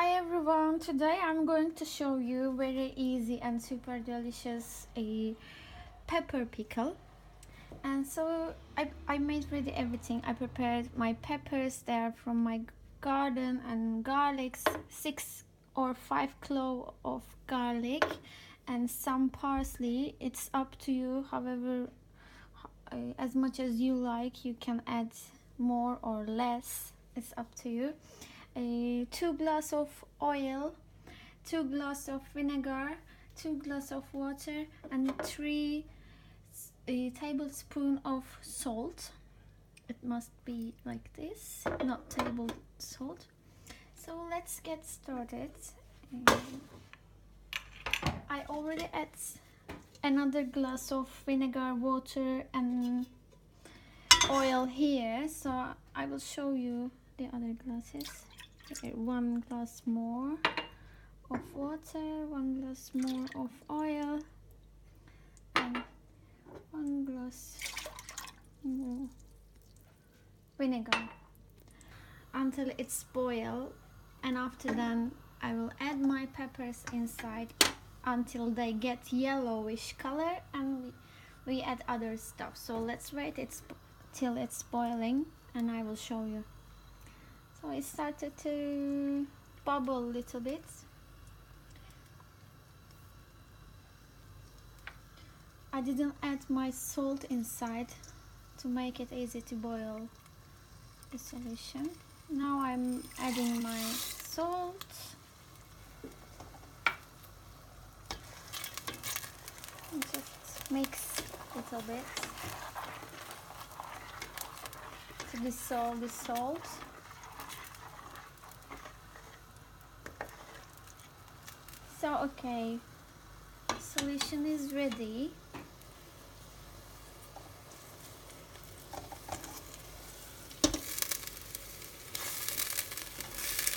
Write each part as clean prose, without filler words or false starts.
Hi everyone, today I'm going to show you very easy and super delicious a pepper pickle. And so I made ready everything. I prepared my peppers, they are from my garden, and garlic, 6 or 5 cloves of garlic, and some parsley. It's up to you, however as much as you like, you can add more or less, it's up to you. 2 glasses of oil, 2 glasses of vinegar, 2 glasses of water, and 3 tablespoons of salt. It must be like this, not table salt. So let's get started. I already add another glass of vinegar, water, and oil here, so I will show you the other glasses. 1 glass more of water, 1 glass more of oil, and 1 glass more vinegar until it's boiled. And after that I will add my peppers inside until they get yellowish color, and we add other stuff. So let's wait till it's boiling and I will show you. So it started to bubble a little bit. I didn't add my salt inside to make it easy to boil the solution. Now I'm adding my salt. And just mix a little bit to dissolve the salt. So okay, solution is ready.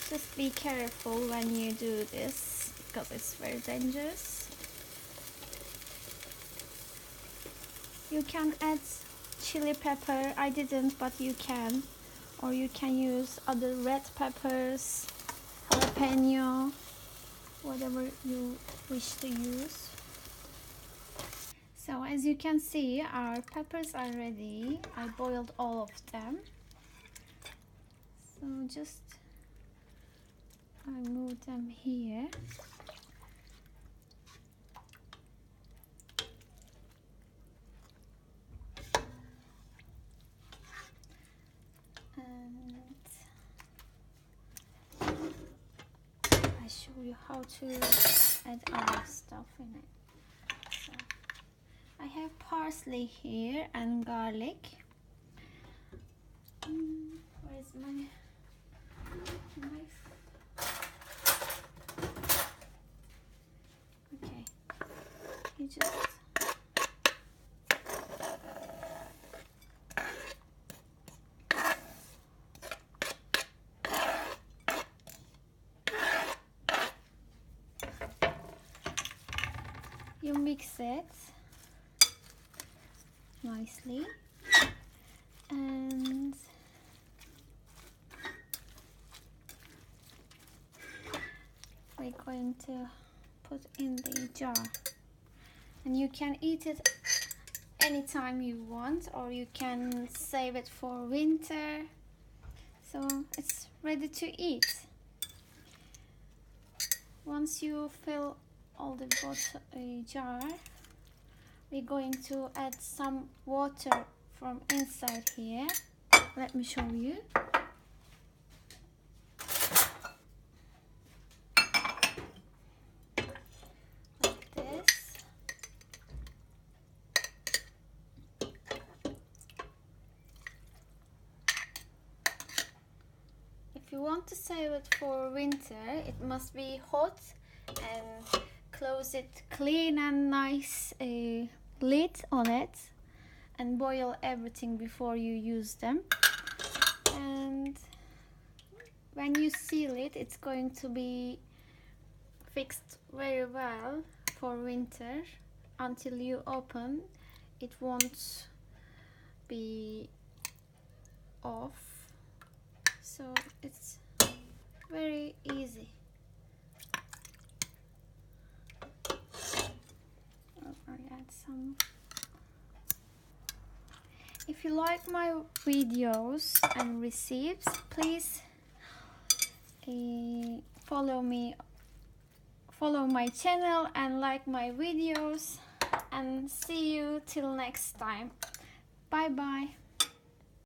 Just be careful when you do this because it's very dangerous. You can add chili pepper, I didn't, but you can. Or you can use other red peppers, jalapeno, whatever you wish to use. So as you can see, our peppers are ready. I boiled all of them. So just I move them here. And I show you how to add other stuff in it. So I have parsley here and garlic. Where's my knife? Okay, you just you mix it nicely, and we're going to put in the jar, and you can eat it anytime you want, or you can save it for winter, so it's ready to eat. Once you fill all the jar, we're going to add some water from inside here. Let me show you. Like this. If you want to save it for winter, it must be hot, and close it clean and nice, a lid on it, and boil everything before you use them. And when you seal it, it's going to be fixed very well for winter. Until you open, it won't be off, so it's very easy. some. If you like my videos and recipes, please follow my channel and like my videos, and see you till next time. Bye bye.